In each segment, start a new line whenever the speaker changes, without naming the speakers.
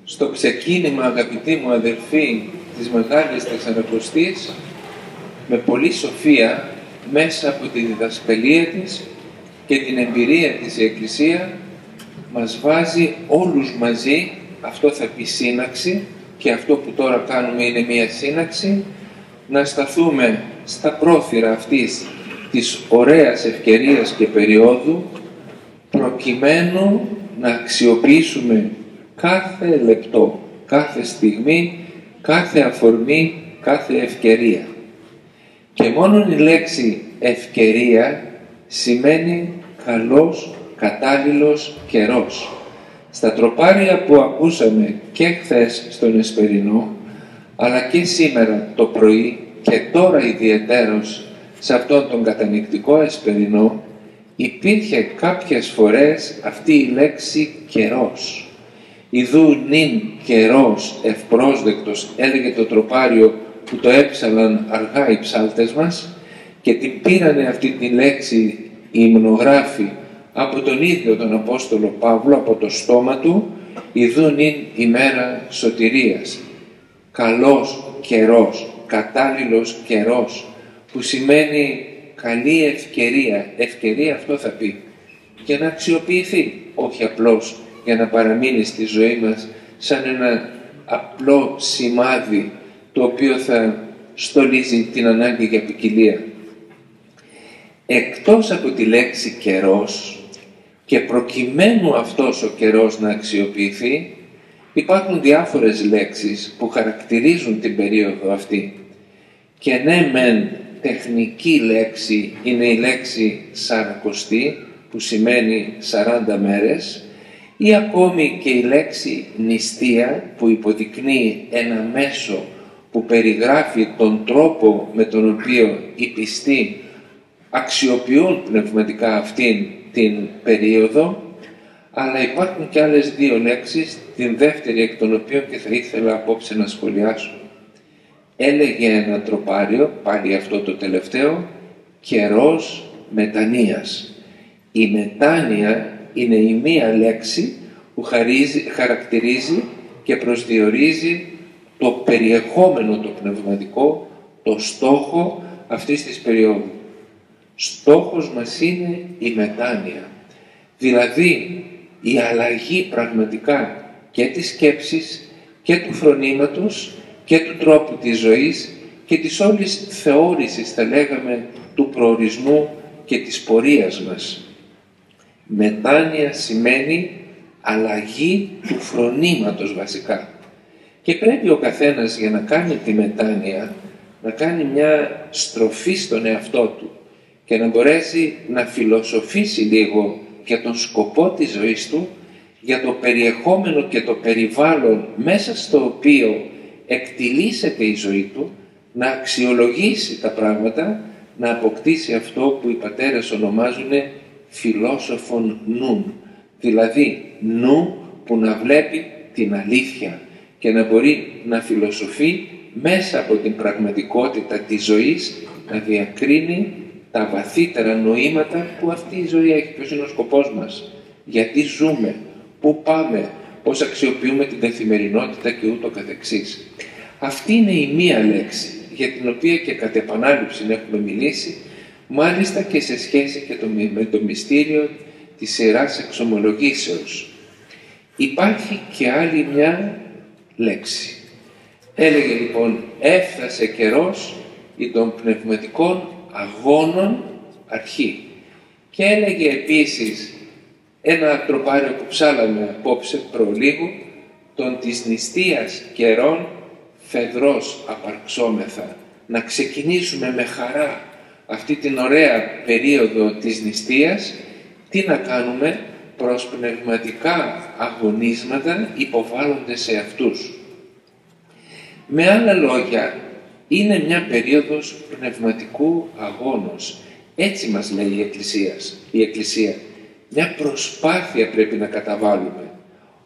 Στο ξεκίνημα, αγαπητοί μου αδελφοί, της Μεγάλης Τεσσαρακοστής, με πολλή σοφία, μέσα από τη διδασκαλία της και την εμπειρία της η Εκκλησία, μας βάζει όλους μαζί, αυτό θα πει σύναξη, και αυτό που τώρα κάνουμε είναι μία σύναξη, να σταθούμε στα πρόθυρα αυτής της ωραίας ευκαιρίας και περίοδου, προκειμένου να αξιοποιήσουμε κάθε λεπτό, κάθε στιγμή, κάθε αφορμή, κάθε ευκαιρία. Και μόνο η λέξη ευκαιρία σημαίνει καλός, κατάλληλος καιρός. Στα τροπάρια που ακούσαμε και χθες στον Εσπερινό, αλλά και σήμερα το πρωί και τώρα ιδιαιτέρως σε αυτόν τον κατανυκτικό Εσπερινό, υπήρχε κάποιες φορές αυτή η λέξη καιρός. «Ιδού νυν καιρός ευπρόσδεκτος», έλεγε το τροπάριο που το έψαλαν αργά οι ψάλτες μας, και την πήρανε αυτή τη λέξη οι υμνογράφοι από τον ίδιο τον Απόστολο Παύλο, από το στόμα του, «Ιδού νυν ημέρα σωτηρίας», καλός καιρός, κατάλληλος καιρός, που σημαίνει καλή ευκαιρία. Ευκαιρία αυτό θα πει, και να αξιοποιηθεί, όχι απλώς για να παραμείνει στη ζωή μας σαν ένα απλό σημάδι το οποίο θα στολίζει την ανάγκη για ποικιλία. Εκτός από τη λέξη καιρός, και προκειμένου αυτός ο καιρός να αξιοποιηθεί, υπάρχουν διάφορες λέξεις που χαρακτηρίζουν την περίοδο αυτή. Και ναι μεν τεχνική λέξη είναι η λέξη σαρακοστή, που σημαίνει 40 μέρες, ή ακόμη και η λέξη νηστεία, που υποδεικνύει ένα μέσο που περιγράφει τον τρόπο με τον οποίο οι πιστοί αξιοποιούν πνευματικά αυτήν την περίοδο. Αλλά υπάρχουν και άλλες δύο λέξεις, την δεύτερη εκ των οποίων και θα ήθελα απόψε να σχολιάσω. Έλεγε ένα τροπάριο, πάλι αυτό το τελευταίο, καιρός μετανοίας. Η μετάνοια είναι η μία λέξη που χαρακτηρίζει και προσδιορίζει το περιεχόμενο το πνευματικό, το στόχο αυτής της περίοδου. Στόχος μας είναι η μετάνοια, δηλαδή η αλλαγή πραγματικά και της σκέψης και του φρονήματος και του τρόπου της ζωής και της όλης θεώρησης, θα λέγαμε, του προορισμού και της πορείας μας. Μετάνοια σημαίνει αλλαγή του φρονήματος βασικά. Και πρέπει ο καθένας για να κάνει τη μετάνοια να κάνει μια στροφή στον εαυτό του και να μπορέσει να φιλοσοφήσει λίγο για τον σκοπό της ζωής του, για το περιεχόμενο και το περιβάλλον μέσα στο οποίο εκτιλήσεται η ζωή του, να αξιολογήσει τα πράγματα, να αποκτήσει αυτό που οι πατέρες ονομάζουν φιλόσοφον νουν, δηλαδή νου που να βλέπει την αλήθεια και να μπορεί να φιλοσοφεί μέσα από την πραγματικότητα της ζωής, να διακρίνει τα βαθύτερα νοήματα που αυτή η ζωή έχει. Ποιος είναι ο σκοπός μας, γιατί ζούμε, πού πάμε, πώς αξιοποιούμε την καθημερινότητα και ούτω καθεξής. Αυτή είναι η μία λέξη για την οποία και κατ' επανάληψη έχουμε μιλήσει, μάλιστα και σε σχέση και με το μυστήριο της Ιεράς Εξομολογήσεως. Υπάρχει και άλλη μια λέξη. Έλεγε λοιπόν, έφτασε καιρός ή των πνευματικών αγώνων αρχή. Και έλεγε επίσης ένα τροπάριο που ψάλαμε απόψε προλίγου, τον της νηστείας καιρών φεδρός απαρξόμεθα. Να ξεκινήσουμε με χαρά αυτή την ωραία περίοδο της νηστείας. Τι να κάνουμε? Προς πνευματικά αγωνίσματα υποβάλλονται σε αυτούς. Με άλλα λόγια, είναι μια περίοδος πνευματικού αγώνος. Έτσι μας λέει η Εκκλησία. Μια προσπάθεια πρέπει να καταβάλουμε.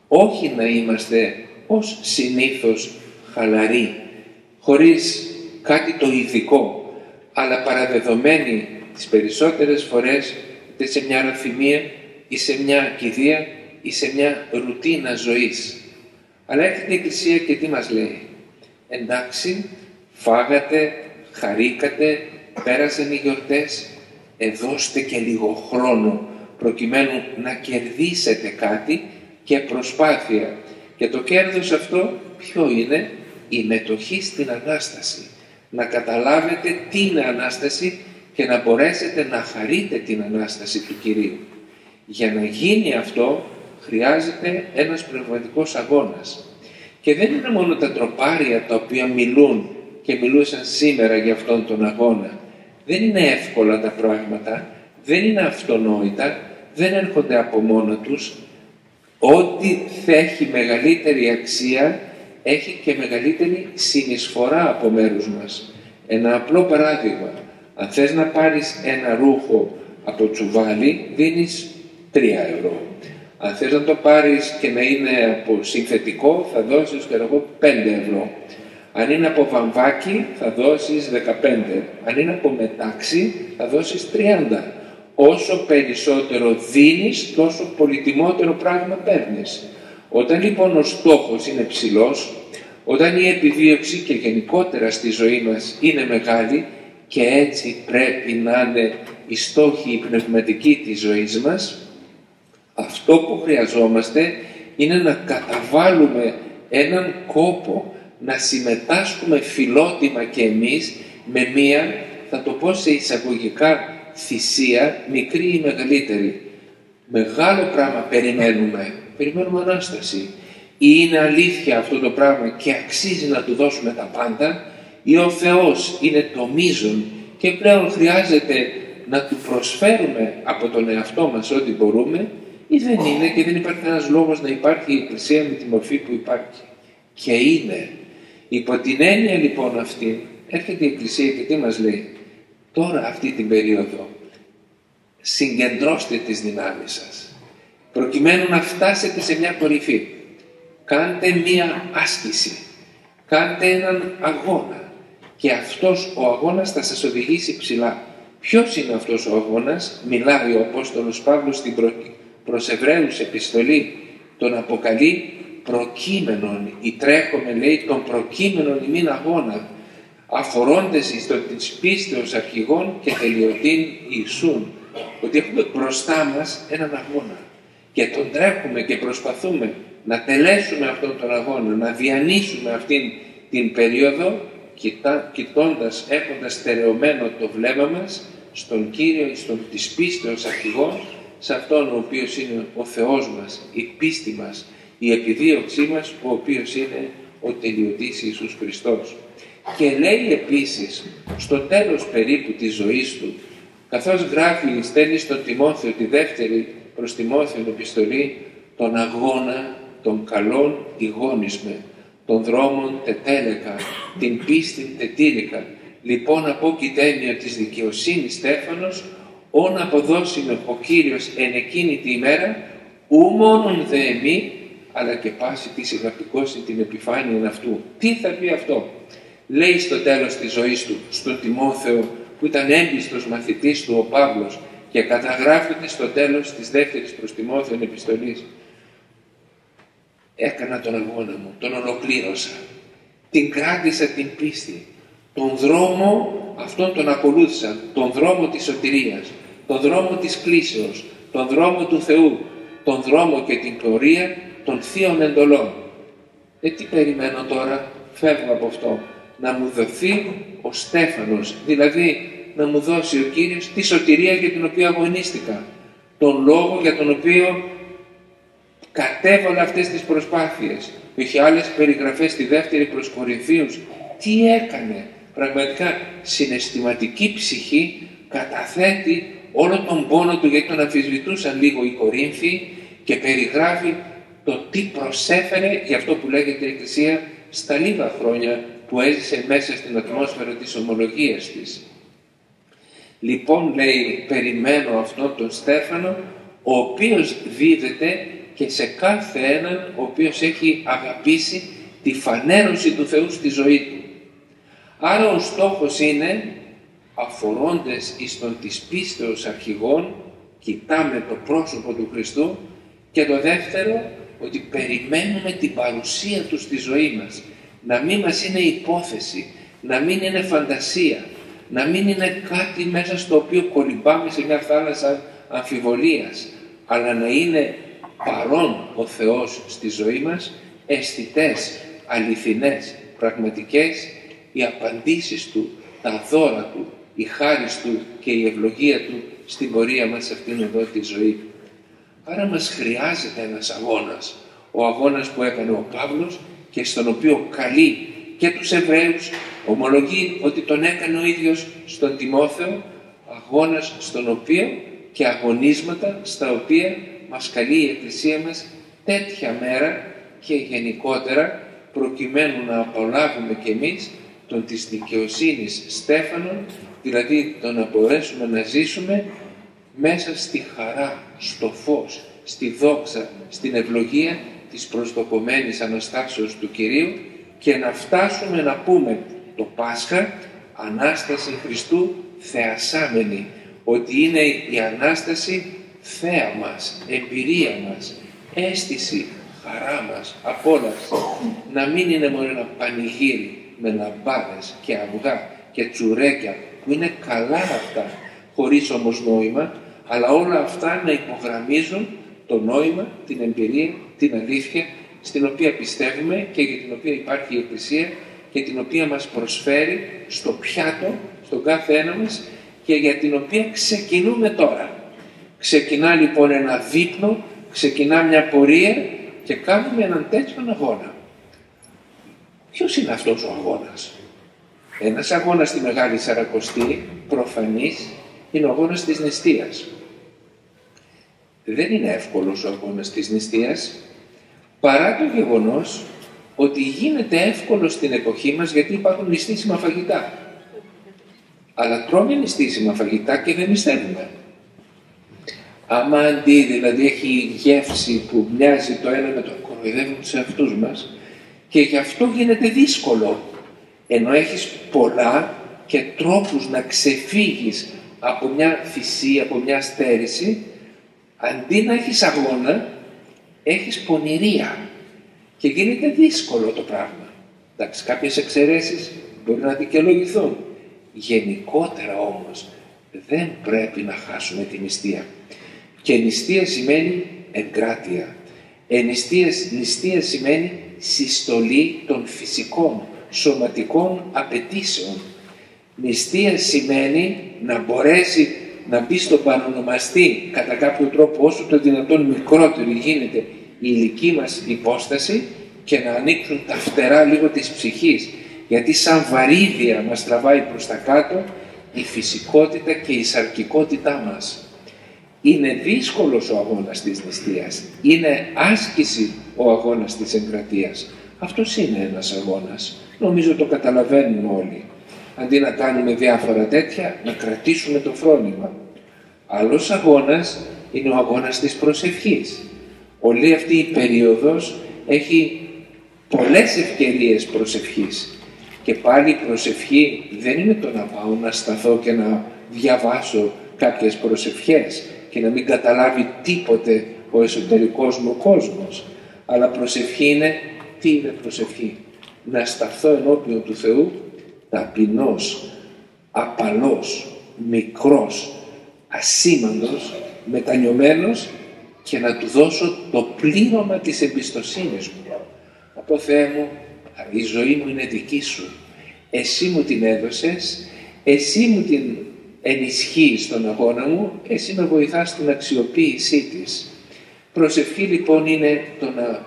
Όχι να είμαστε ως συνήθως χαλαροί, χωρίς κάτι το ειδικό, αλλά παραδεδομένοι τις περισσότερες φορές είτε σε μια ραθυμία ή σε μια κηδεία ή σε μια ρουτίνα ζωής. Αλλά έρχεται η Εκκλησία και τι μας λέει? Εντάξει, φάγατε, χαρήκατε, πέρασαν οι γιορτές, δώστε και λίγο χρόνο προκειμένου να κερδίσετε κάτι και προσπάθεια. Και το κέρδος αυτό ποιο είναι? Η μετοχή στην Ανάσταση. Να καταλάβετε τι είναι Ανάσταση και να μπορέσετε να χαρείτε την Ανάσταση του Κυρίου. Για να γίνει αυτό χρειάζεται ένας πνευματικός αγώνας. Και δεν είναι μόνο τα τροπάρια τα οποία μιλούν και μιλούσαν σήμερα για αυτόν τον αγώνα. Δεν είναι εύκολα τα πράγματα, δεν είναι αυτονόητα, δεν έρχονται από μόνα τους. Ό,τι θα έχει μεγαλύτερη αξία έχει και μεγαλύτερη συνεισφορά από μέρους μας. Ένα απλό παράδειγμα. Αν θες να πάρεις ένα ρούχο από τσουβάλι, δίνεις 3 ευρώ. Αν θες να το πάρεις και να είναι από συνθετικό, θα δώσεις 5 ευρώ. Αν είναι από βαμβάκι, θα δώσεις 15. Αν είναι από μετάξι, θα δώσεις 30. Όσο περισσότερο δίνεις, τόσο πολυτιμότερο πράγμα παίρνεις. Όταν λοιπόν ο στόχος είναι ψηλός, όταν η επιδίωξη και γενικότερα στη ζωή μας είναι μεγάλη, και έτσι πρέπει να είναι οι στόχοι, οι πνευματικοί της ζωής μας, αυτό που χρειαζόμαστε είναι να καταβάλουμε έναν κόπο, να συμμετάσχουμε φιλότιμα και εμείς με μία, θα το πω σε εισαγωγικά, θυσία, μικρή ή μεγαλύτερη. Μεγάλο πράγμα περιμένουμε Ανάσταση. Ή είναι αλήθεια αυτό το πράγμα και αξίζει να του δώσουμε τα πάντα, ή ο Θεός είναι το μείζον και πλέον χρειάζεται να του προσφέρουμε από τον εαυτό μας ό,τι μπορούμε, ή δεν είναι και δεν υπάρχει ένας λόγος να υπάρχει η Εκκλησία με τη μορφή που υπάρχει. Και είναι. Υπό την έννοια λοιπόν αυτή έρχεται η Εκκλησία και τι μας λέει? Τώρα αυτή την περίοδο συγκεντρώστε τις δυνάμεις σας προκειμένου να φτάσετε σε μια κορυφή. Κάντε μία άσκηση. Κάντε έναν αγώνα. Και αυτός ο αγώνας θα σας οδηγήσει ψηλά. Ποιος είναι αυτός ο αγώνας? Μιλάει ο Απόστολος Παύλος στην προς Εβραίους επιστολή. Τον αποκαλεί προκείμενον. Η τρέχομαι λέει τον προκείμενον ημίν αγώνα. Αφορώντες εις το της πίστεως αρχηγών και τελειωτήν Ιησούν. Ότι έχουμε μπροστά μας έναν αγώνα. Και τον τρέχουμε και προσπαθούμε να τελέσουμε αυτόν τον αγώνα, να διανύσουμε αυτήν την περίοδο, κοιτώντας, έχοντας στερεωμένο το βλέμμα μας στον Κύριο, στον της πίστεως αρχηγών, σε αυτόν ο οποίος είναι ο Θεός μας, η πίστη μας, η επιδίωξή μας, ο οποίος είναι ο τελειωτής Ιησούς Χριστός. Και λέει επίσης, στο τέλος περίπου της ζωής του, καθώς γράφει, στέλνει στον Τιμόθεο τη δεύτερη προς Τιμόθεον επιστολή, τον αγώνα των καλών ηγόνισμε, των δρόμων τετέλεκα, την πίστην τετήλικα. Λοιπόν απόκειται έννοια της δικαιοσύνης Στέφανος, όν αποδώσιμε ο Κύριος εν εκείνη τη ημέρα, ου μόνον δε εμεί, αλλά και πάση της ηγαπτικώσει την επιφάνεια αυτού. Τι θα πει αυτό? Λέει στο τέλος της ζωής του, στον Τιμόθεο, που ήταν έμπιστος μαθητής του ο Παύλος, και καταγράφεται στο τέλος της δεύτερης προς Τιμόθεον επιστολής. Έκανα τον αγώνα μου, τον ολοκλήρωσα, την κράτησα την πίστη, τον δρόμο αυτόν τον ακολούθησα, τον δρόμο της σωτηρίας, τον δρόμο της κλήσεως, τον δρόμο του Θεού, τον δρόμο και την πορεία των θείων εντολών. Τι περιμένω τώρα? Φεύγω από αυτό. Να μου δοθεί ο Στέφανος, δηλαδή να μου δώσει ο Κύριος τη σωτηρία για την οποία αγωνίστηκα, τον λόγο για τον οποίο κατέβαλα αυτές τις προσπάθειες. Είχε άλλες περιγραφές στη δεύτερη προς Κορινθίους. Τι έκανε? Πραγματικά συναισθηματική ψυχή καταθέτει όλο τον πόνο του, γιατί τον αμφισβητούσαν λίγο οι Κορίνθιοι, και περιγράφει το τι προσέφερε για αυτό που λέγεται η Εκκλησία στα λίγα χρόνια που έζησε μέσα στην ατμόσφαιρα της ομολογίας της. Λοιπόν, λέει, περιμένω αυτόν τον Στέφανο, ο οποίος δίδεται και σε κάθε έναν ο οποίος έχει αγαπήσει τη φανέρωση του Θεού στη ζωή του. Άρα ο στόχος είναι, αφορώντες εις τον της πίστεως αρχηγών, κοιτάμε το πρόσωπο του Χριστού, και το δεύτερο, ότι περιμένουμε την παρουσία του στη ζωή μας. Να μην μας είναι υπόθεση, να μην είναι φαντασία, να μην είναι κάτι μέσα στο οποίο κολυμπάμε σε μια θάλασσα αμφιβολίας, αλλά να είναι παρόν ο Θεός στη ζωή μας, αισθητές, αληθινές, πραγματικές, οι απαντήσεις Του, τα δώρα Του, η χάρις Του και η ευλογία Του στην πορεία μας σε αυτήν εδώ τη ζωή. Άρα μας χρειάζεται ένας αγώνας, ο αγώνας που έκανε ο Παύλος και στον οποίο καλεί και τους Εβραίους, ομολογεί ότι τον έκανε ο ίδιος στον Τιμόθεο, αγώνας στον οποίο και αγωνίσματα στα οποία μας καλεί η Εκκλησία μας τέτοια μέρα και γενικότερα, προκειμένου να απολαύουμε κι εμείς τον της δικαιοσύνης στέφανον, δηλαδή το να μπορέσουμε να ζήσουμε μέσα στη χαρά, στο φως, στη δόξα, στην ευλογία της προσδοκομένης Αναστάσεως του Κυρίου και να φτάσουμε να πούμε το Πάσχα, Ανάσταση Χριστού θεασάμενη, ότι είναι η Ανάσταση θέα μας, εμπειρία μας, αίσθηση, χαρά μας, απόλαυση. Να μην είναι μόνο ένα πανηγύρι με λαμπάδες και αυγά και τσουρέκια, που είναι καλά αυτά, χωρίς όμως νόημα, αλλά όλα αυτά να υπογραμμίζουν το νόημα, την εμπειρία, την αλήθεια, στην οποία πιστεύουμε και για την οποία υπάρχει η Εκκλησία και την οποία μας προσφέρει στο πιάτο, στον κάθε ένα μας και για την οποία ξεκινούμε τώρα. Ξεκινά λοιπόν ένα δείπνο, ξεκινά μια πορεία και κάνουμε έναν τέτοιον αγώνα. Ποιος είναι αυτός ο αγώνας? Ένας αγώνας στη Μεγάλη Σαρακοστή, προφανής, είναι ο αγώνας της νηστείας. Δεν είναι εύκολος ο αγώνας της νηστείας, παρά το γεγονός ότι γίνεται εύκολο στην εποχή μας γιατί υπάρχουν νηστίσιμα φαγητά. Αλλά τρώμε νηστίσιμα φαγητά και δεν νηστεύουμε. Άμα αντί δηλαδή έχει γεύση που μοιάζει το ένα με το κοροϊδεύουν τους εαυτούς μας και γι' αυτό γίνεται δύσκολο. Ενώ έχεις πολλά και τρόπους να ξεφύγεις από μια θυσία, από μια στέρηση, αντί να έχεις αγώνα, έχεις πονηρία και γίνεται δύσκολο το πράγμα. Εντάξει, κάποιες εξαιρέσεις μπορεί να δικαιολογηθούν. Γενικότερα όμως δεν πρέπει να χάσουμε τη νηστεία. Και νηστεία σημαίνει εγκράτεια. Νηστεία σημαίνει συστολή των φυσικών, σωματικών απαιτήσεων. Νηστεία σημαίνει να μπορέσει να μπει στον παρονομαστή κατά κάποιο τρόπο όσο το δυνατόν μικρότερη γίνεται η ηλική μας υπόσταση και να ανοίξουν τα φτερά λίγο της ψυχής, γιατί σαν βαρύδια μας τραβάει προς τα κάτω η φυσικότητα και η σαρκικότητά μας. Είναι δύσκολος ο αγώνας της νηστείας, είναι άσκηση ο αγώνας της εγκρατείας. Αυτός είναι ένας αγώνας, νομίζω το καταλαβαίνουμε όλοι. Αντί να κάνουμε διάφορα τέτοια, να κρατήσουμε το φρόνημα. Άλλος αγώνας είναι ο αγώνας της προσευχής. Όλη αυτή η περίοδος έχει πολλές ευκαιρίες προσευχής. Και πάλι η προσευχή δεν είναι το να πάω να σταθώ και να διαβάσω κάποιες προσευχές και να μην καταλάβει τίποτε ο εσωτερικός μου κόσμος. Αλλά προσευχή είναι, τι είναι προσευχή? Να σταθώ ενώπιον του Θεού ταπεινός, απαλός, μικρός, ασήμαντος, μετανιωμένος και να του δώσω το πλήρωμα της εμπιστοσύνης μου. Να πω, Θεέ μου, η ζωή μου είναι δική σου. Εσύ μου την έδωσες, εσύ μου την ενισχύεις στον αγώνα μου, εσύ με βοηθάς στην αξιοποίησή της. Προσευχή λοιπόν είναι το να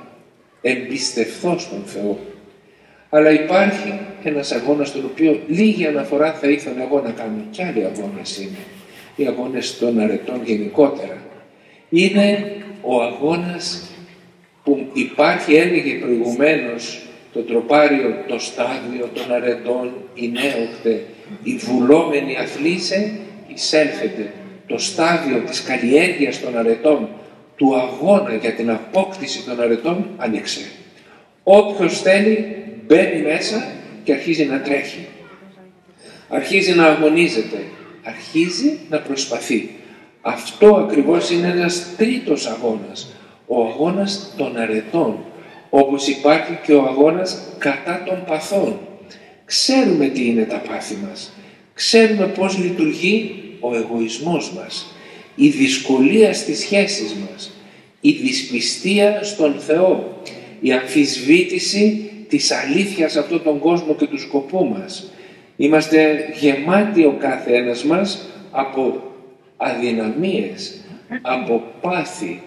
εμπιστευθώ στον Θεό. Αλλά υπάρχει ένας αγώνας στον οποίο λίγη αναφορά θα ήθελα εγώ να κάνω. Κι άλλοι αγώνες είναι. Οι αγώνες των αρετών γενικότερα. Είναι ο αγώνας που υπάρχει, έλεγε προηγουμένως, το τροπάριο, το στάδιο των αρετών, η νέοκτε, η βουλόμενη αθλήσε, εισέλθετε. Το στάδιο της καλλιέργειας των αρετών, του αγώνα για την απόκτηση των αρετών, άνοιξε. Όποιος θέλει μπαίνει μέσα και αρχίζει να τρέχει. Αρχίζει να αγωνίζεται. Αρχίζει να προσπαθεί. Αυτό ακριβώς είναι ένας τρίτος αγώνας. ο αγώνας των αρετών, όπως υπάρχει και ο αγώνας κατά των παθών. Ξέρουμε τι είναι τα πάθη μας. Ξέρουμε πώς λειτουργεί ο εγωισμός μας, η δυσκολία στις σχέσεις μας, η δυσπιστία στον Θεό, η αμφισβήτηση της αλήθειας σε αυτόν τον κόσμο και του σκοπού μας. Είμαστε γεμάτοι ο κάθε ένας μας από αδυναμίες, από πάθη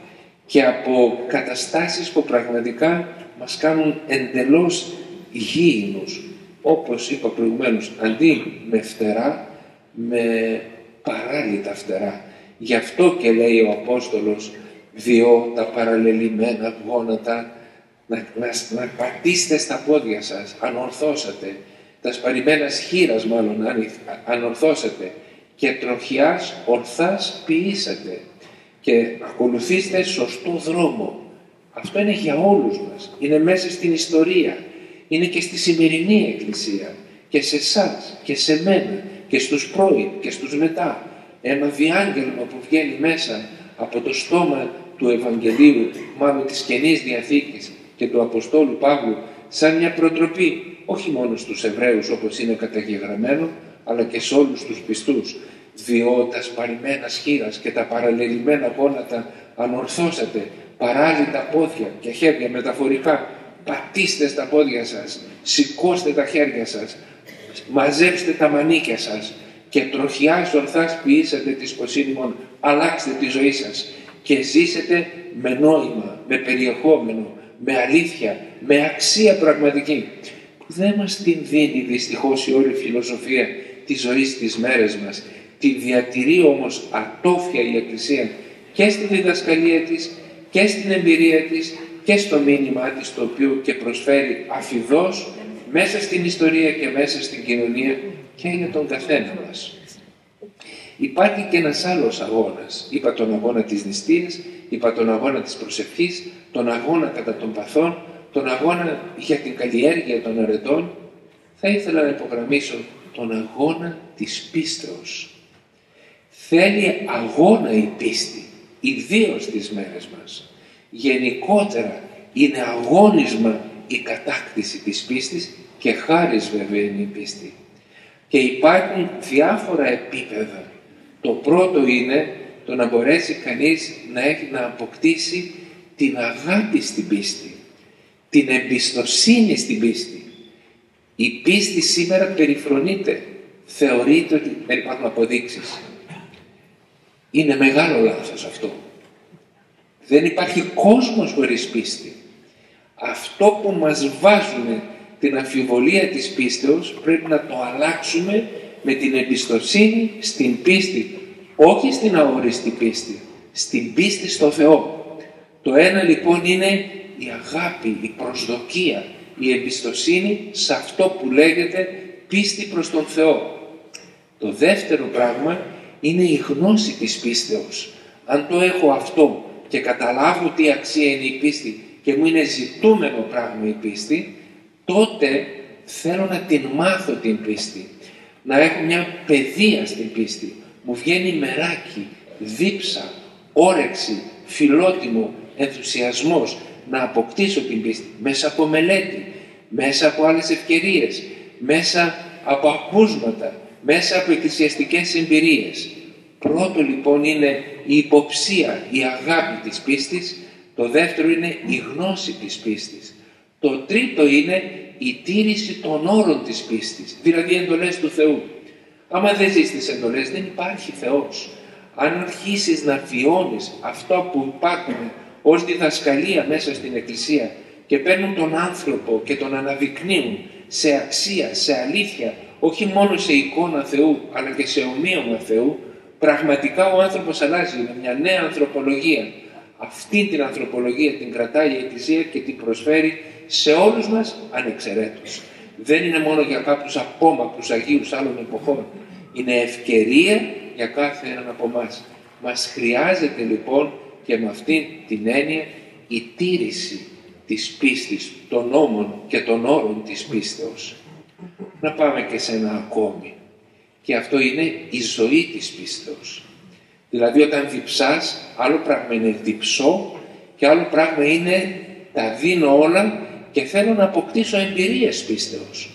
και από καταστάσεις που πραγματικά μας κάνουν εντελώς γήινους. Όπως είπα προηγουμένως, αντί με φτερά, με παράλυτα φτερά. Γι' αυτό και λέει ο Απόστολος, διώ τα παραλελειμμένα γόνατα, να πατήσετε στα πόδια σας, αν ορθώσατε, τα σπαρημένα χείρας μάλλον, αν ορθώσατε, και τροχιάς ορθάς ποιήσατε, και ακολουθήστε σωστό δρόμο. Αυτό είναι για όλους μας, είναι μέσα στην ιστορία, είναι και στη σημερινή Εκκλησία, και σε εσάς, και σε μένα, και στους πρώην, και στους μετά. Ένα διάγγελμα που βγαίνει μέσα από το στόμα του Ευαγγελίου, μάλλον της Καινής Διαθήκης και του Αποστόλου Παύλου, σαν μια προτροπή, όχι μόνο στους Εβραίους όπως είναι καταγεγραμμένο, αλλά και σε όλους τους πιστούς. Διό τα σπαρημένα χείρας και τα παραλελειμμένα γόνατα ανορθώσατε, παράλυτα πόδια και χέρια μεταφορικά, πατήστε στα πόδια σας, σηκώστε τα χέρια σας, μαζέψτε τα μανίκια σας και τροχιάς ορθάς ποιήσατε τη σποσύνημον, αλλάξτε τη ζωή σας και ζήσετε με νόημα, με περιεχόμενο, με αλήθεια, με αξία πραγματική. Δεν μας την δίνει δυστυχώς η όλη φιλοσοφία της ζωής στις μέρες μας. Τη διατηρεί όμως ατόφια η Εκκλησία και στη διδασκαλία της και στην εμπειρία της και στο μήνυμά της, το οποίο και προσφέρει αφιδώς μέσα στην ιστορία και μέσα στην κοινωνία και για τον καθένα μας. Υπάρχει και ένας άλλος αγώνας. Είπα τον αγώνα της νηστείας, είπα τον αγώνα της προσευχής, τον αγώνα κατά των παθών, τον αγώνα για την καλλιέργεια των αρετών. Θα ήθελα να υπογραμμίσω τον αγώνα της πίστεως. Θέλει αγώνα η πίστη, ιδίως στις μέρες μας. Γενικότερα είναι αγώνισμα η κατάκτηση της πίστης και χάρις βέβαια είναι η πίστη. Και υπάρχουν διάφορα επίπεδα. Το πρώτο είναι το να μπορέσει κανείς να αποκτήσει την αγάπη στην πίστη, την εμπιστοσύνη στην πίστη. Η πίστη σήμερα περιφρονείται, θεωρείται ότι δεν υπάρχουν αποδείξεις. Είναι μεγάλο λάθος αυτό. Δεν υπάρχει κόσμος χωρίς πίστη. Αυτό που μας βάζουν την αμφιβολία της πίστεως πρέπει να το αλλάξουμε με την εμπιστοσύνη στην πίστη. Όχι στην αόριστη πίστη, στην πίστη στο Θεό. Το ένα λοιπόν είναι η αγάπη, η προσδοκία, η εμπιστοσύνη σε αυτό που λέγεται πίστη προς τον Θεό. Το δεύτερο πράγμα είναι η γνώση της πίστεως. Αν το έχω αυτό και καταλάβω τι αξία είναι η πίστη και μου είναι ζητούμενο πράγμα η πίστη, τότε θέλω να την μάθω την πίστη. Να έχω μια παιδεία στην πίστη. Μου βγαίνει μεράκι, δίψα, όρεξη, φιλότιμο, ενθουσιασμός να αποκτήσω την πίστη μέσα από μελέτη, μέσα από άλλες ευκαιρίες, μέσα από ακούσματα, μέσα από εκκλησιαστικές εμπειρίες. Πρώτο λοιπόν είναι η υποψία, η αγάπη της πίστης. Το δεύτερο είναι η γνώση της πίστης. Το τρίτο είναι η τήρηση των όρων της πίστης, δηλαδή εντολές του Θεού. Άμα δεν ζεις τις εντολές δεν υπάρχει Θεός. Αν αρχίσεις να βιώνεις αυτό που υπάρχουν ως διδασκαλία μέσα στην Εκκλησία και παίρνουν τον άνθρωπο και τον αναδεικνύουν σε αξία, σε αλήθεια, όχι μόνο σε εικόνα Θεού αλλά και σε ομοίωμα Θεού, πραγματικά ο άνθρωπος αλλάζει, είναι μια νέα ανθρωπολογία. Αυτή την ανθρωπολογία την κρατάει η Εκκλησία και την προσφέρει σε όλους μας ανεξαιρέτως. Δεν είναι μόνο για κάποιους απόμακρους Αγίους άλλων εποχών. Είναι ευκαιρία για κάθε έναν από εμάς. Μας χρειάζεται λοιπόν και με αυτή την έννοια η τήρηση της πίστης, των νόμων και των όρων της πίστεως. Να πάμε και σε ένα ακόμη. Και αυτό είναι η ζωή της πίστεως. Δηλαδή όταν διψάς, άλλο πράγμα είναι διψώ Και άλλο πράγμα είναι τα δίνω όλα και θέλω να αποκτήσω εμπειρίες πίστεως.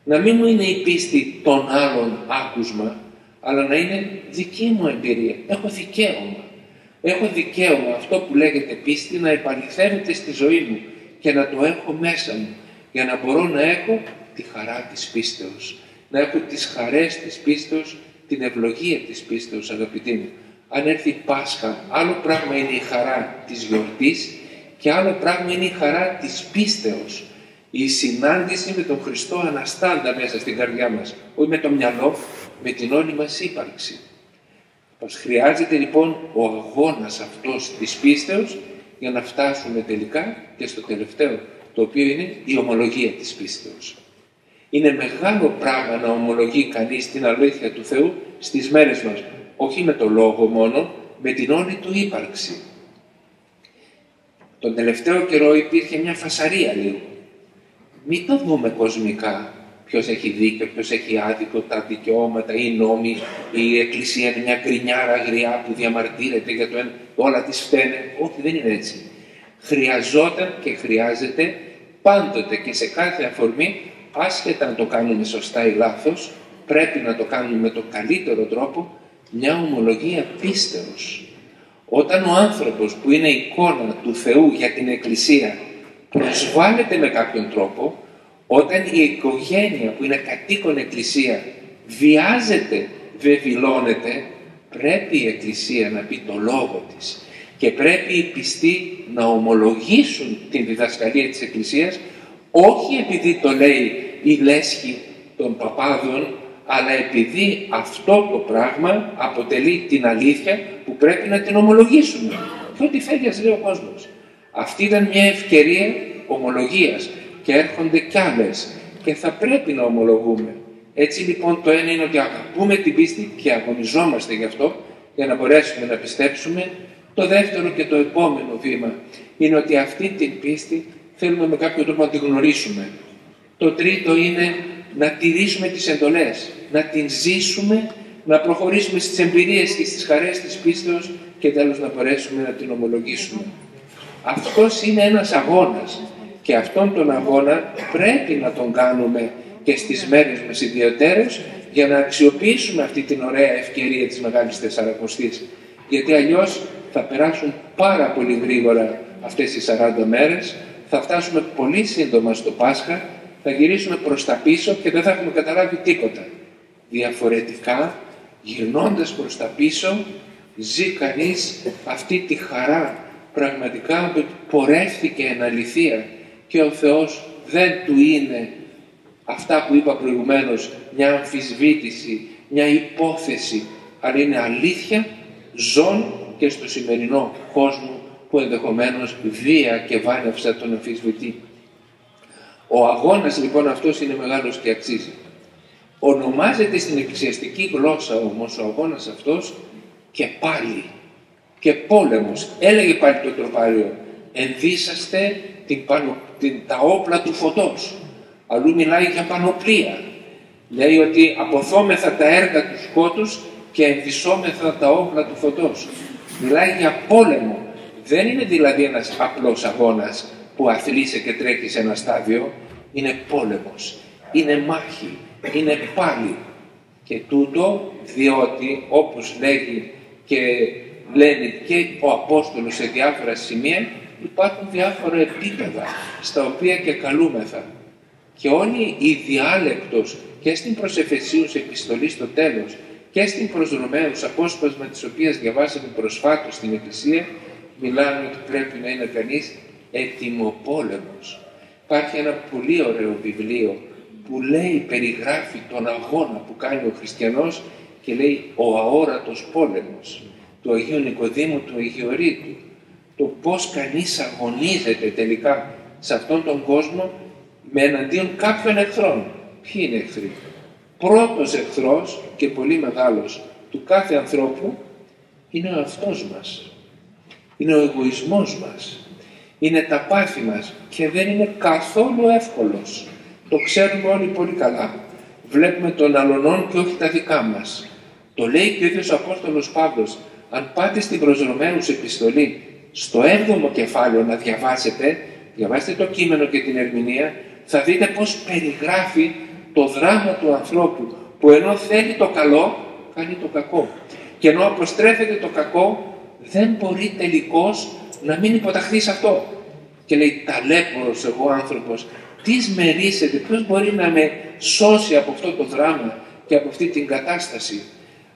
Να μην μου είναι η πίστη των άλλων άκουσμα, αλλά να είναι δική μου εμπειρία. Έχω δικαίωμα. Έχω δικαίωμα αυτό που λέγεται πίστη να επαληθεύεται στη ζωή μου και να το έχω μέσα μου, για να μπορώ να έχω τη χαρά της πίστεως. Να έχω τις χαρές της πίστεως, την ευλογία της πίστεως, αγαπητοί μου. Αν έρθει Πάσχα, άλλο πράγμα είναι η χαρά της γιορτής και άλλο πράγμα είναι η χαρά της πίστεως. Η συνάντηση με τον Χριστό αναστάντα μέσα στην καρδιά μας, όχι με το μυαλό, με την όλη μας ύπαρξη. Μας χρειάζεται λοιπόν ο αγώνας αυτός της πίστεως για να φτάσουμε τελικά και στο τελευταίο, το οποίο είναι η ομολογία της πίστεως. Είναι μεγάλο πράγμα να ομολογεί κανείς την αλήθεια του Θεού στις μέρες μας, όχι με το λόγο μόνο, με την όλη του ύπαρξη. Τον τελευταίο καιρό υπήρχε μια φασαρία λίγο. Μην το δούμε κοσμικά, ποιος έχει δίκιο, ποιος έχει άδικο, τα δικαιώματα, οι νόμοι, η Εκκλησία είναι μια γκρινιάρα γριά που διαμαρτύρεται για το ένα, όλα τις φταίνε. Όχι, δεν είναι έτσι. Χρειαζόταν και χρειάζεται πάντοτε και σε κάθε αφορμή, άσχετα αν το κάνουμε σωστά ή λάθος, πρέπει να το κάνουμε με τον καλύτερο τρόπο, μια ομολογία πίστεως. Όταν ο άνθρωπος που είναι εικόνα του Θεού για την Εκκλησία προσβάλλεται με κάποιον τρόπο, όταν η οικογένεια που είναι κατοίκον Εκκλησία βιάζεται, βεβηλώνεται, πρέπει η Εκκλησία να πει το λόγο της και πρέπει οι πιστοί να ομολογήσουν την διδασκαλία της Εκκλησίας, όχι επειδή το λέει η λέσχη των παπάδων, αλλά επειδή αυτό το πράγμα αποτελεί την αλήθεια που πρέπει να την ομολογήσουμε. Και ό,τι θέλει ας λέει ο κόσμος. Αυτή ήταν μια ευκαιρία ομολογίας και έρχονται κι άλλες και θα πρέπει να ομολογούμε. Έτσι λοιπόν το ένα είναι ότι αγαπούμε την πίστη και αγωνιζόμαστε γι' αυτό για να μπορέσουμε να πιστέψουμε. Το δεύτερο και το επόμενο βήμα είναι ότι αυτή την πίστη θέλουμε με κάποιο τρόπο να τη γνωρίσουμε. Το τρίτο είναι να τηρήσουμε τις εντολές, να την ζήσουμε, να προχωρήσουμε στις εμπειρίες και στις χαρές της πίστεως και τέλος να μπορέσουμε να την ομολογήσουμε. Αυτός είναι ένας αγώνας και αυτόν τον αγώνα πρέπει να τον κάνουμε και στις μέρες μας ιδιωτέρως για να αξιοποιήσουμε αυτή την ωραία ευκαιρία της Μεγάλης Τεσσαρακοστής. Γιατί αλλιώς θα περάσουν πάρα πολύ γρήγορα αυτές οι 40 μέρες, θα φτάσουμε πολύ σύντομα στο Πάσχα, θα γυρίσουμε προς τα πίσω και δεν θα έχουμε καταλάβει τίποτα. Διαφορετικά, γυρνώντας προς τα πίσω, ζει κανείς αυτή τη χαρά πραγματικά που πορεύθηκε εν αληθεία και ο Θεός δεν του είναι αυτά που είπα προηγουμένως, μια αμφισβήτηση, μια υπόθεση, αλλά είναι αλήθεια ζών και στο σημερινό κόσμο που ενδεχομένως βία και βάναυσα τον αμφισβητεί. Ο αγώνας λοιπόν αυτός είναι μεγάλος και αξίζει. Ονομάζεται στην εκκλησιαστική γλώσσα όμως ο αγώνας αυτός και πάλι και πόλεμος. Έλεγε πάλι το τροπάριο, ενδύσαστε τα όπλα του φωτός. Αλλού μιλάει για πανοπλία. Λέει ότι αποθόμεθα τα έργα του σκότους και ενδυσόμεθα τα όπλα του φωτός. Μιλάει για πόλεμο. Δεν είναι δηλαδή ένας απλός αγώνας που αθλείσαι και τρέχεις σε ένα στάδιο. Είναι πόλεμος. Είναι μάχη. Είναι πάλι. Και τούτο διότι όπως λέγει και λένε και ο Απόστολος σε διάφορα σημεία, υπάρχουν διάφορα επίπεδα στα οποία και καλούμεθα. Και όλη η διάλεκτος και στην προς Εφεσίους επιστολή στο τέλος και στην προς Ρωμαίους απόσπασμα της οποίας διαβάσαμε προσφάτως στην Εκκλησία, μιλάνε ότι πρέπει να είναι κανείς ετοιμοπόλεμος. Υπάρχει ένα πολύ ωραίο βιβλίο που λέει, περιγράφει τον αγώνα που κάνει ο χριστιανός και λέει ο αόρατος πόλεμος του Αγίου Νικοδήμου του Αγιορείτου. Το πώς κανείς αγωνίζεται τελικά σε αυτόν τον κόσμο με εναντίον κάποιων εχθρών. Ποιοι είναι εχθροί? Πρώτος εχθρός και πολύ μεγάλος του κάθε ανθρώπου είναι ο αυτός μας. Είναι ο εγωισμός μας. Είναι τα πάθη μας και δεν είναι καθόλου εύκολος. Το ξέρουμε όλοι πολύ καλά. Βλέπουμε τον αλλονών και όχι τα δικά μας. Το λέει και ο ίδιος ο Απόστολος Παύλος. Αν πάτε στην προς Ρωμαίους επιστολή στο 7ο κεφάλαιο να διαβάσετε το κείμενο και την ερμηνεία, θα δείτε πώς περιγράφει το δράμα του ανθρώπου, που ενώ θέλει το καλό, κάνει το κακό. Και ενώ αποστρέφεται το κακό, δεν μπορεί τελικώς να μην υποταχθεί σε αυτό. Και λέει, ταλέπορος εγώ άνθρωπος, τι μερίσετε, ποιος μπορεί να με σώσει από αυτό το δράμα και από αυτή την κατάσταση.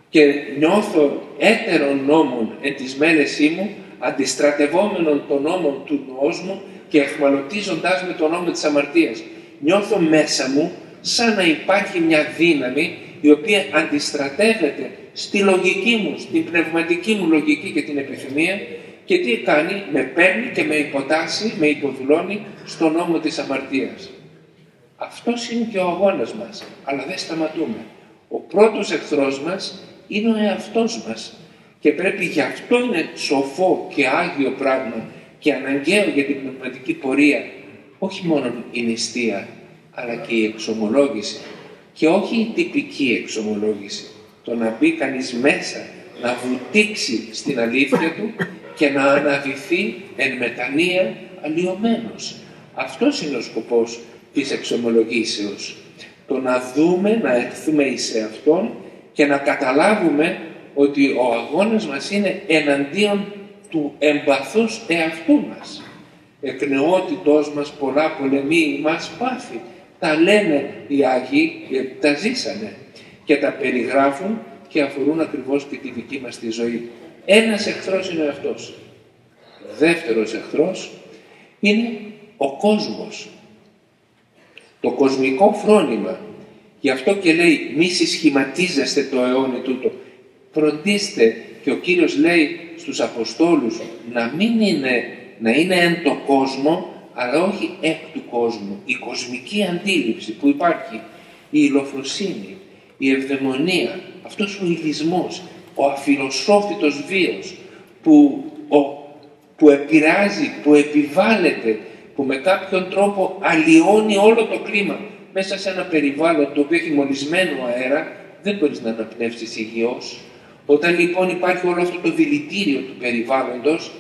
Και νιώθω έτερον νόμων εν της μέλεσή μου, αντιστρατευόμενον των νόμων του νόος μου και εχμαλωτίζοντας με τον νόμο της αμαρτίας. Νιώθω μέσα μου σαν να υπάρχει μια δύναμη η οποία αντιστρατεύεται στη λογική μου, στην πνευματική μου λογική και την επιθυμία, και τι κάνει, με παίρνει και με υποτάσσει, με υποδουλώνει στον νόμο της αμαρτίας. Αυτός είναι και ο αγώνας μας, αλλά δεν σταματούμε. Ο πρώτος εχθρός μας είναι ο εαυτός μας και πρέπει, γι' αυτό είναι σοφό και άγιο πράγμα και αναγκαίο για την πνευματική πορεία, όχι μόνο η νηστεία, αλλά και η εξομολόγηση, και όχι η τυπική εξομολόγηση. Το να μπει κανείς μέσα, να βουτήξει στην αλήθεια του και να αναδυθεί εν μετανία αλλοιωμένος. Αυτός είναι ο σκοπός της εξομολογήσεως. Το να δούμε, να έρθουμε εις εαυτόν και να καταλάβουμε ότι ο αγώνας μας είναι εναντίον του εμπαθούς εαυτού μας. Εκ νεότητός μας πολλά πολεμοί μας πάθη. Τα λένε οι Άγιοι, τα ζήσανε και τα περιγράφουν και αφορούν ακριβώς και τη δική μας τη ζωή. Ένας εχθρός είναι αυτός. Δεύτερος εχθρός είναι ο κόσμος. Το κοσμικό φρόνημα. Γι' αυτό και λέει μη συσχηματίζεστε το αιώνι τούτο. Φροντίστε, και ο Κύριος λέει στους Αποστόλους να είναι εν το κόσμο, αλλά όχι εκ του κόσμου. Η κοσμική αντίληψη που υπάρχει, η ηλοφροσύνη, η ευδαιμονία, αυτός ο υλισμός, ο αφιλοσόφητος βίος που επηρεάζει, που επιβάλλεται, που με κάποιον τρόπο αλλοιώνει όλο το κλίμα. Μέσα σε ένα περιβάλλον το οποίο έχει μολυσμένο αέρα, δεν μπορείς να αναπνεύσεις υγιώς. Όταν λοιπόν υπάρχει όλο αυτό το δηλητήριο του περιβάλλοντος,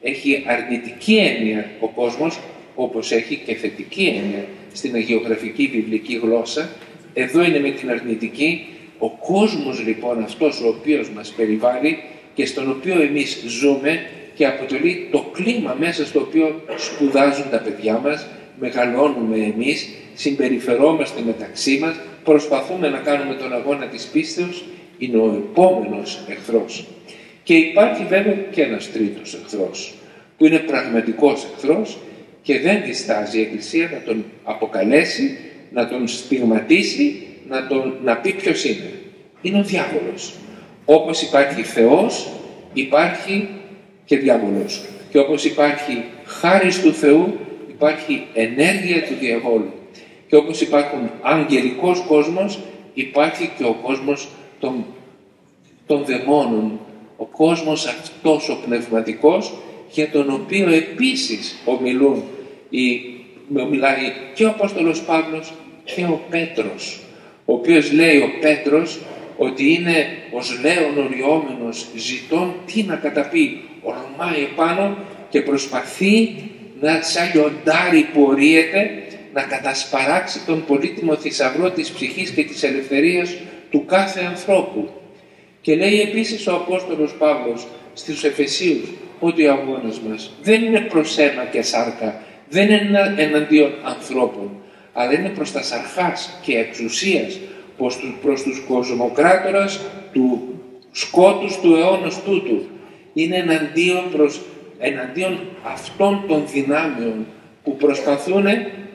έχει αρνητική έννοια ο κόσμος, όπως έχει και θετική έννοια στην αγιογραφική βιβλική γλώσσα. Εδώ είναι με την αρνητική. Ο κόσμος λοιπόν αυτός ο οποίος μας περιβάλλει και στον οποίο εμείς ζούμε και αποτελεί το κλίμα μέσα στο οποίο σπουδάζουν τα παιδιά μας, μεγαλώνουμε εμείς, συμπεριφερόμαστε μεταξύ μας, προσπαθούμε να κάνουμε τον αγώνα της πίστεως, είναι ο επόμενος εχθρός. Και υπάρχει βέβαια και ένας τρίτος εχθρός, που είναι πραγματικός εχθρός και δεν διστάζει η Εκκλησία να τον αποκαλέσει, να τον στιγματίσει, να πει ποιος είναι. Είναι ο διάβολος. Όπως υπάρχει Θεός, υπάρχει και διάβολος. Και όπως υπάρχει χάρις του Θεού, υπάρχει ενέργεια του διαβόλου. Και όπως υπάρχουν αγγελικός κόσμος, υπάρχει και ο κόσμος των δαιμόνων. Ο κόσμος αυτός ο πνευματικός, για τον οποίο επίσης μιλάει και ο Απόστολος Παύλος και ο Πέτρος, ο οποίος λέει ο Πέτρος ότι είναι ως λέων οριόμενος, ζητών τι να καταπεί, ορμάει επάνω και προσπαθεί να σαν λιοντάρι που ορίεται να κατασπαράξει τον πολύτιμο θησαυρό της ψυχής και της ελευθερίας του κάθε ανθρώπου. Και λέει επίσης ο Απόστολος Παύλος στους Εφεσίους ότι ο αγώνας μας δεν είναι προς αίμα και σάρκα, δεν είναι εναντίον ανθρώπων, αλλά είναι προς τα σαρχάς και εξουσίας, προς τους κοσμοκράτορας του σκότους του αιώνος τούτου. Είναι εναντίον αυτών των δυνάμεων που προσπαθούν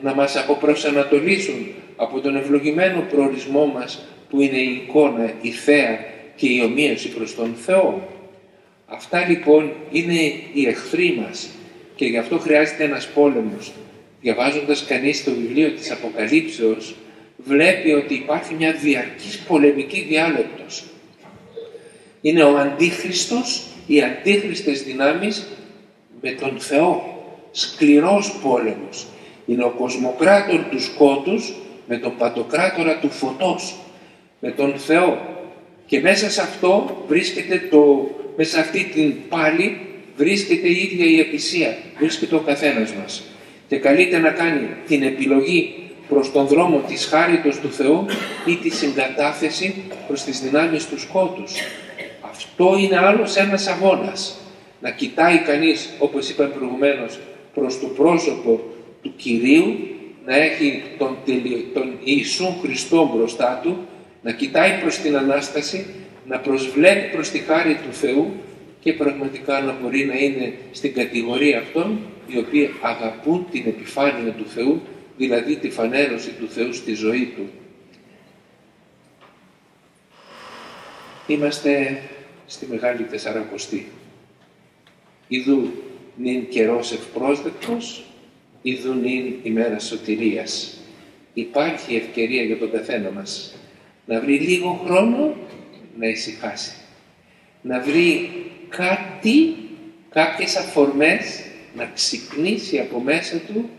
να μας αποπροσανατολίσουν από τον ευλογημένο προορισμό μας, που είναι η εικόνα, η θέα και η ομοίωση προς τον Θεό. Αυτά λοιπόν είναι οι εχθροί μας και γι' αυτό χρειάζεται ένας πόλεμος. Διαβάζοντας κανείς το βιβλίο της Αποκαλύψεως, βλέπει ότι υπάρχει μια διαρκής πολεμική διάλεκτος. Είναι ο Αντίχριστος, οι αντίχριστες δυνάμεις με τον Θεό. Σκληρός πόλεμος. Είναι ο κοσμοκράτορ του σκότους με τον παντοκράτορα του φωτός, με τον Θεό. Και μέσα σε αυτό βρίσκεται μέσα σε αυτή την πάλη βρίσκεται η ίδια η Εκκλησία, βρίσκεται ο καθένας μας και καλείται να κάνει την επιλογή προς τον δρόμο της χάριτος του Θεού ή τη συγκατάθεση προς τις δυνάμεις του σκότους. Αυτό είναι άλλος ένας αγώνας. Να κοιτάει κανείς, όπως είπαμε προηγουμένως, προς το πρόσωπο του Κυρίου, να έχει τον Ιησού Χριστό μπροστά του, να κοιτάει προς την Ανάσταση, να προσβλέπει προς τη χάρη του Θεού και πραγματικά να μπορεί να είναι στην κατηγορία αυτών οι οποίοι αγαπούν την επιφάνεια του Θεού, δηλαδή τη φανέρωση του Θεού στη ζωή του. Είμαστε στη Μεγάλη Τεσσαρακοστή. Ιδού νυν καιρός ευπρόσδεκτος, ιδού νυν ημέρα σωτηρίας. Υπάρχει ευκαιρία για τον καθένα μας να βρει λίγο χρόνο να ησυχάσει. Να βρει κάποιες αφορμές να ξυπνήσει από μέσα του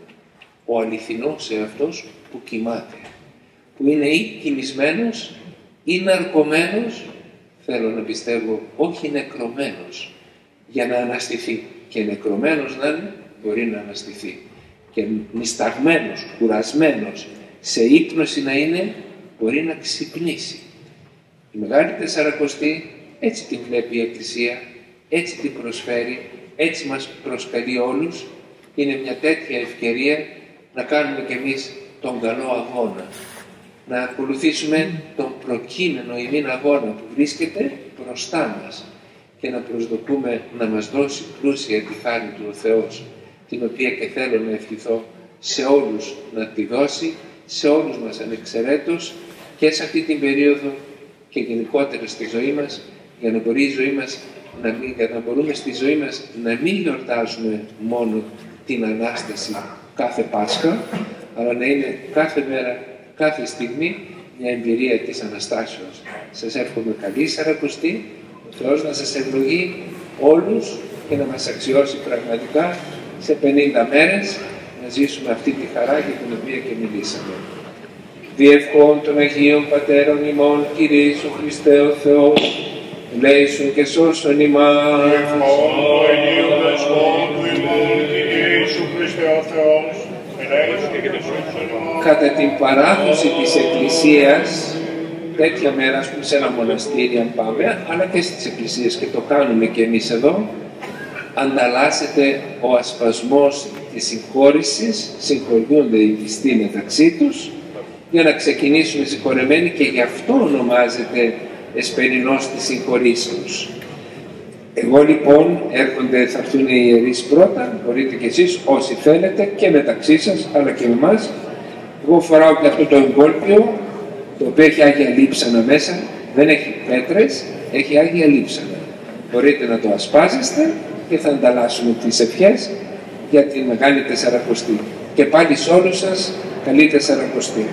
ο αληθινός εαυτός που κοιμάται. Που είναι ή κοιμισμένος ή ναρκωμένος, θέλω να πιστεύω, όχι νεκρωμένος, για να αναστηθεί. Και νεκρωμένος να είναι, μπορεί να αναστηθεί. Και νησταγμένος, κουρασμένος, σε ύπνωση να είναι, μπορεί να ξυπνήσει. Η Μεγάλη Τεσσαρακοστή έτσι την βλέπει η Εκκλησία, έτσι την προσφέρει, έτσι μας προσκαλεί όλους. Είναι μια τέτοια ευκαιρία να κάνουμε κι εμείς τον καλό αγώνα. Να ακολουθήσουμε τον προκείμενο ημίν αγώνα που βρίσκεται μπροστά μας και να προσδοκούμε να μας δώσει πλούσια τη χάρη του ο Θεός, την οποία και θέλω να ευχηθώ σε όλους να τη δώσει, σε όλους μας ανεξαιρέτως και σε αυτή την περίοδο και γενικότερα στη ζωή μας, για να μπορεί η ζωή μας για να μπορούμε στη ζωή μας να μην γιορτάζουμε μόνο την Ανάσταση κάθε Πάσχα, αλλά να είναι κάθε μέρα, κάθε στιγμή μια εμπειρία της Αναστάσεως. Σας εύχομαι καλή Σαρακοστή, ο Θεός να σας ευλογεί όλους και να μας αξιώσει πραγματικά σε 50 μέρες να ζήσουμε αυτή τη χαρά για την οποία και μιλήσαμε. Διευχών των Αγίων Πατέρων ημών, Κύριε Ιησού Χριστέ ο Θεός, ελέησον και σώσον ημάς.
Διευχών του Αγίου Δεσπότου ημών, Κύριε Ιησού Χριστέ ο Θεός, ελέησον και σώσον ημάς.
Κατά την παράδοση της Εκκλησίας, τέτοια μέρα, ας πούμε, σε ένα μοναστήρι αν πάμε, αλλά και στις εκκλησίες, και το κάνουμε και εμείς εδώ, ανταλλάσσεται ο ασπασμός της συγχώρησης, συγχωριούνται οι πιστοί μεταξύ τους, για να ξεκινήσουμε συγχωρεμένοι, και γι' αυτό ονομάζεται εσπερινός της συγχωρήσεως. Εγώ λοιπόν θα έρθουν οι ιερείς πρώτα, μπορείτε κι εσείς όσοι θέλετε και μεταξύ σας, αλλά και με εμάς. Εγώ φοράω και αυτό το εγκόλπιο, το οποίο έχει Άγια Λείψανα μέσα, δεν έχει πέτρες, έχει Άγια Λείψανα. Μπορείτε να το ασπάζεστε και θα ανταλλάσσουμε τις ευχές για τη Μεγάλη Τεσσαρακοστή. Και πάλι σε όλους σας, καλή Τεσσαρακοστή.